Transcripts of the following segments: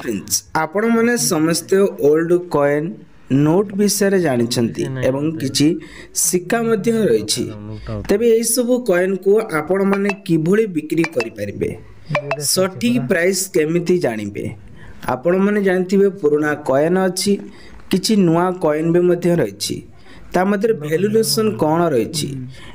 Friends आपण माने समस्त ओल्ड कॉइन नोट विषय जानिछंती एवं किछि सिक्का मध्य रहिछि तबे एई सब कॉइन को आपण माने किभଳି बिक्री करि परिबे सटीक प्राइस केमिति जानिबे आपण माने जानथिबे पुराना कॉइन अछि किछि नुवा कॉइन बे मध्य रहिछि ता मध्य वैल्यूएशन कोन रहिछि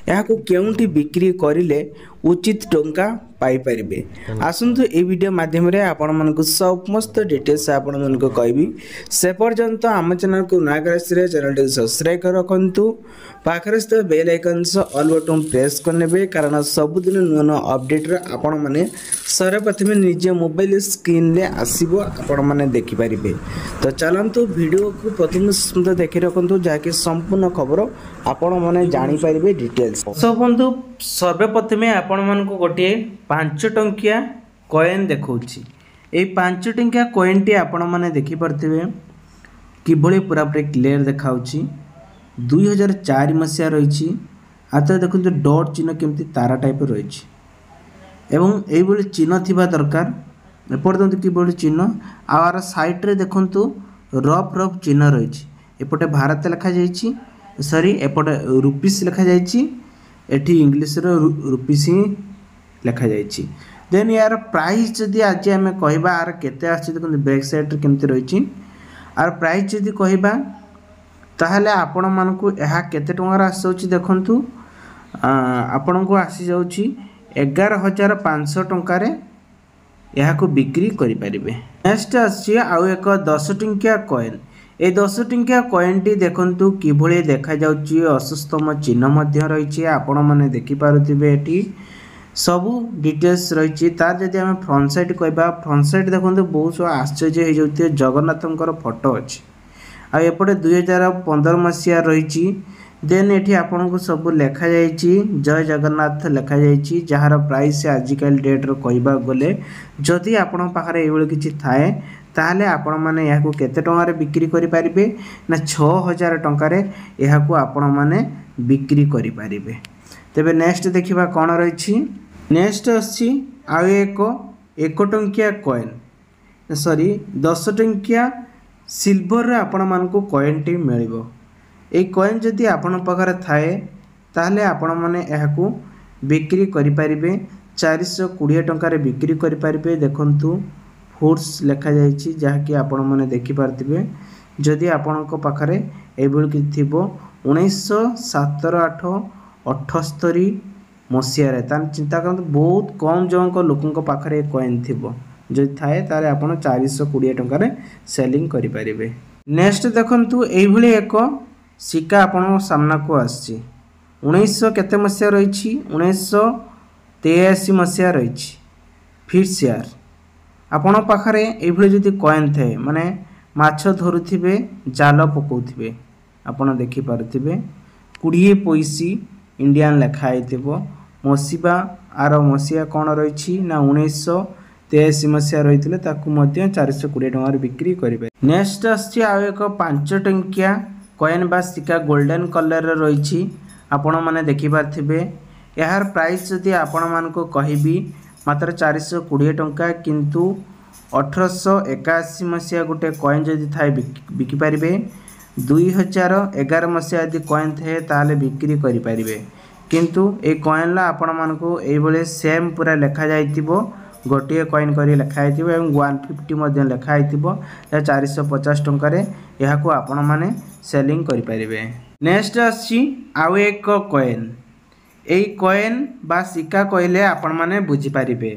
याको केउंठी बिक्री करिले उचित टंका पाई परिबे आसंतु ए वीडियो माध्यम रे आपण मानको समस्त डिटेल्स आपण मानको कहबी से पर्यंत आम चैनल को नागराश्री चैनल को सब्सक्राइब कर रखंतु पाखरे स्थ बेल आइकन से ऑल बटन प्रेस करनेबे कारण सब दिन नुवा नुवा अपडेट रे आपण माने सर्वप्रथम निजे मोबाइल स्क्रीन ले आसीबो आपण माने देखि परिबे तो चलंतु वीडियो को प्रथम सुंदर देखि रखंतु जाके संपूर्ण खबर आपण माने जानि परिबे डिटेल्स सो बंधु सर्वप्रथम आपण मानको गोटे 5 टंकिया कॉइन देखौछि ए 5 टंकिया कॉइन टी आपण माने देखि परथिबे किभଳି पूरा पूरा क्लियर देखाउछि 2004 मसिया रहिछि आते देखंतु डॉट चिन्ह केमति तारा टाइप रहिछि एवं एई भଳି चिन्ह थिबा दरकार एपर्यंत किभଳି चिन्ह आर साइड रे देखंतु रफ रफ चिन्ह रहिछि एपटे भारत लिखा जाइछि सॉरी एपटे रुपीस लिखा जाइछि एठी इंग्लिश रो रुपीस लिखा जाइछि देन यार प्राइस जदि आज आम कहबा आर केते आछि देखंतु बैक साइड रे केमति रहिछि आर प्राइस जदि कहबा ताहले आपण मानकु एहा केते टंका आसौछि देखंतु आपण को आसी जाउछि 11500 टंका रे एहा को बिक्री करि परिबे नेक्स्ट आछि आउ एक 10 टंकिया कॉइन ए 10 टंकिया कॉइन टी देखंतु किभଳି देखा जाउछि असस्तम चिन्ह मध्य रहिछि आपण माने देखि पारुथिबे एठी सबु डिटेल्स रहिछि तार जदि हम फ्रंट साइड कहबा फ्रंट साइड देखंतु बहुत आश्चर्य हे जउते जगन्नाथंकर फोटो अछि आ एपटे 2015 मसिया रहिछि देन एठी आपन को सब लेखा जाइछि जय जगन्नाथ लेखा जाइछि जहार प्राइस आजिकल डेट रो कहबा गले जदि आपन पाखरे एबेले किछि थाए ताहले आपण माने याको केते टंका रे बिक्री करि परिबे ना 6000 टंका रे याको आपण माने बिक्री करि परिबे तबे नेक्स्ट देखिबा कोन रहिछि नेक्स्ट अछि आ एक टंकिया कॉइन सॉरी 10 टंकिया सिल्वर रे आपण मान को कॉइन टी मिलिबो ए कॉइन जदि आपण पगार थाए ताहले आपण माने एहाकू बिक्री करि परिबे 420 टंका रे बिक्री करि परिबे देखंतु फुड्स लेखा जाइछि जहा कि आपण माने देखि पारतिबे जदि आपण को पाखरे एबुल कि थिबो 1978 मसिया रे तान चिंता करंतु बहुत कम जंक लोकन पाखरे कॉइन थिबो जदि थाए तारे आपण 420 टंका रे सेलिंग करि परिबे नेक्स्ट देखंतु एई भली एक सिक्का आपण सामना को आछि 1900 केते मसिया रहिछि 1983 मसिया रहिछि फिर शेयर आपण पाखरे एई भली जदि कॉइन थे माने माछ धरुथिबे जाल पकोथिबे आपण देखि पारुथिबे 20 पैसी इंडियन लेखा आइथिबो मसिबा आर मसिया कोन रहिछि ना 1983 मसिया रहिथिले ताकू मध्ये 420 टंका रे बिक्री करिवे नेक्स्ट आछि आ एक 5 टंकिया कॉइन बा सिक्का गोल्डन कलर रे रहिछि आपण माने देखि पारथिबे यार प्राइस जदि आपण मान को कहिबी मात्र 420 टंका किंतु 1881 मसिया गुटे कॉइन जदि थाए बिकि परिबे 2011 मसिया यदि कॉइन थे ताले बिक्री करि परिबे किंतु ए कॉइन ला आपण मान को एई बले सेम पूरा लेखा जाइतिबो गोटिए कॉइन करी लेखा आइतिबो एवं 150 मध्ये लेखा आइतिबो या 450 टंका रे एहा को आपण माने सेलिंग करि परिबे नेक्स्ट आछि आउ एक कॉइन एई कॉइन बा सिक्का कहले आपण माने बुझी परिबे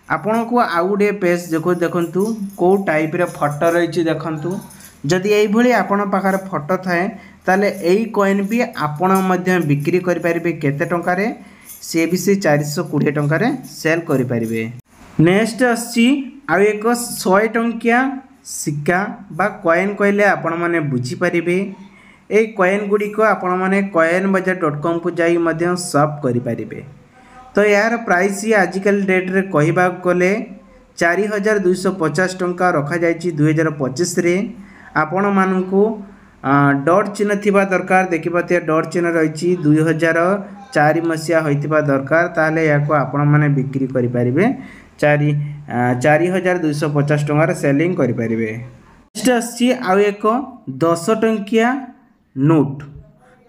आपण को आउडे पेज देखंतु को टाइप रे फोटो रहिछि देखंतु जदि एई भली आपण पाखर फोटो थाए ताले एई कॉइन भी आपण मध्ये बिक्री करि परिबे केते टंका रे से भी से 420 टंका रे सेल करि परिबे नेक्स्ट आछि आ एक 100 टंकिया सिक्का बा कॉइन कहले आपण माने बुझी परिबे ए कॉइन गुडी को आपण माने coinbazaar.com को जाई मध्ये शॉप करि परिबे तो यार प्राइस आजिकल डेट रे कहबा गले 4250 टंका रखा जाइछि 2025 रे आपण मानकू डॉट चिन्ह थिबा दरकार देखिपाते डॉट चिन्ह रहिछि 2004 मसिया होइतिबा दरकार ताले याको आपण माने बिक्री करि परिबे 4250 टंकार सेलिंग करें। नेक्स्ट आसी आउ एक 10 टंकिया नोट।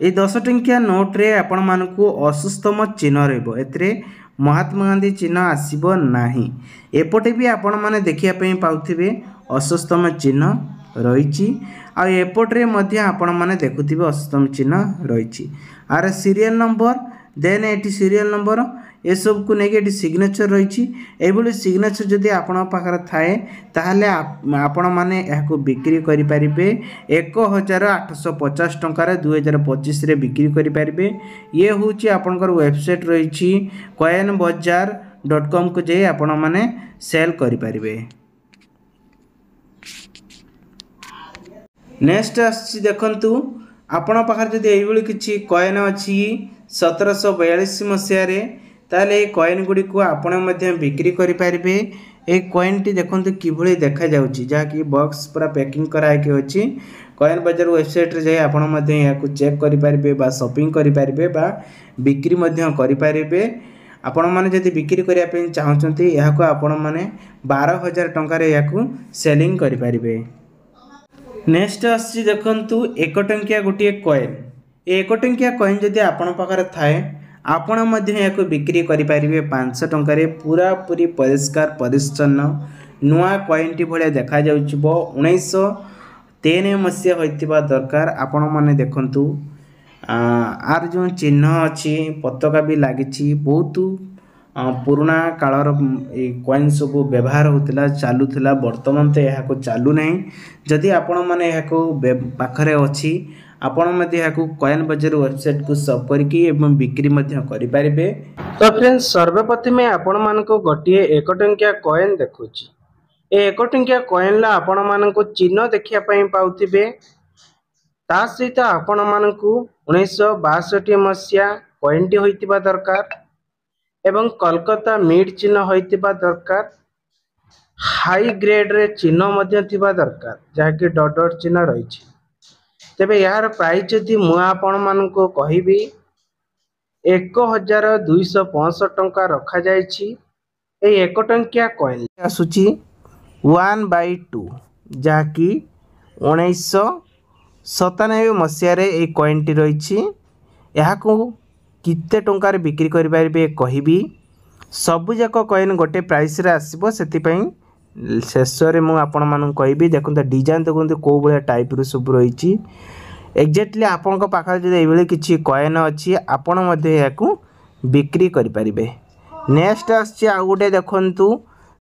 ये 10 टंकिया नोट रे आपण मानकु असुस्तम चिन्ह रहबो। एतरे महात्मा गांधी चिन्ह आसीबो नाही। एपटे भी आपण माने देखिया पई पाउथिबे असुस्तम चिन्ह रहिछि। आ एपटे मध्य आपण माने देखुथिबे असुस्तम चिन्ह रहिछि। आर सीरियल नंबर देन एटी सीरियल नंबर ये सब को लेके एटी सिग्नेचर रहिछि। एबोली सिग्नेचर जदि आपण पाखर थाए ताहले आपण माने एहाको बिक्री करि परिबे 1850 टंकार 2025 रे बिक्री करि परिबे। ये होछि आपनकर वेबसाइट रहिछि coinbazaar.com को जे आपण माने सेल करि परिबे। नेक्स्ट आछि देखंतु आपण पाखर जदि एबोली किछि कॉइन अछि 1742 मसिया रे ताले ए कॉइन गुडी को आपण मध्य बिक्री करि परिबे। ए कॉइन टी देखंतु किभଳି देखा जाउछि जा कि बॉक्स पूरा पैकिंग कराय के अछि। कॉइन बाजार वेबसाइट रे जाय आपण मध्य या को चेक करि परिबे बा शॉपिंग करि परिबे बा बिक्री मध्य करि परिबे। आपण माने जदि बिक्री करिया पे चाहउछंती या को आपण माने 12000 टंका रे या को सेलिंग करि परिबे। नेक्स्ट आछि देखंतु 1 टंकिया गोटे कॉइन। ए 1 टंकिया कॉइन जदि आपण पाखर थाए आपण मध्य या को बिक्री करि परिबे 500 टंका रे। पूरा पूरी परिष्कार परिच्छन्न नुआ कॉइन टी भले देखा जाउछबो। 1993 मसिया होइतिबा दरकार। आपण माने देखंतु आर जो चिन्ह अछि पताका भी लागिछि। बहुत पुराना कालर कॉइन सब व्यवहार होतिला चालुथिला। वर्तमान ते या को चालू नै। जदि आपण माने या को पाखरे अछि आपण मध्ये या को कॉइन बाजार वेबसाइट को सब करके एवं बिक्री मध्ये करि परिबे। तो फ्रेंड्स सर्वप्रथम में आपण मान को गोटिए 1 टंकिया कॉइन देखुची। ए 1 टंकिया कॉइन ला आपण मान को चिन्ह देखिया पई पाउथिबे। ता सहित आपण मान को 1962 मसिया कॉइन टी होइतिबा दरकार एवं कोलकाता मिड चिन्ह होइतिबा दरकार। हाई ग्रेड रे चिन्ह मध्ये थिबा दरकार जहा कि डॉट डॉट चिन्ह रहिछि। तेबे यार प्राइस जदि मु आपण मान को कहिबी 1265 टंका रखा जायछि। ए 1 टंकिया कॉइन आसुची 1/2 जहा कि 1997 मसिया रे ए कॉइन टी रहिछि। या को किते टंका रे बिक्री करि परिबे कहिबी। सबु जाक कॉइन गोटे प्राइस रे आसीबो। सेति पई शेष रे मु आपण मान कहिबी। देखुन डिजाइन देखुन को बळे टाइप रो सब रहिछि। एक्जेक्टली आपण को पाखा जे एबेले किछि कॉइन अछि आपण मध्ये याकू बिक्री करि परिबे। नेक्स्ट आछि आ गुटे देखंतु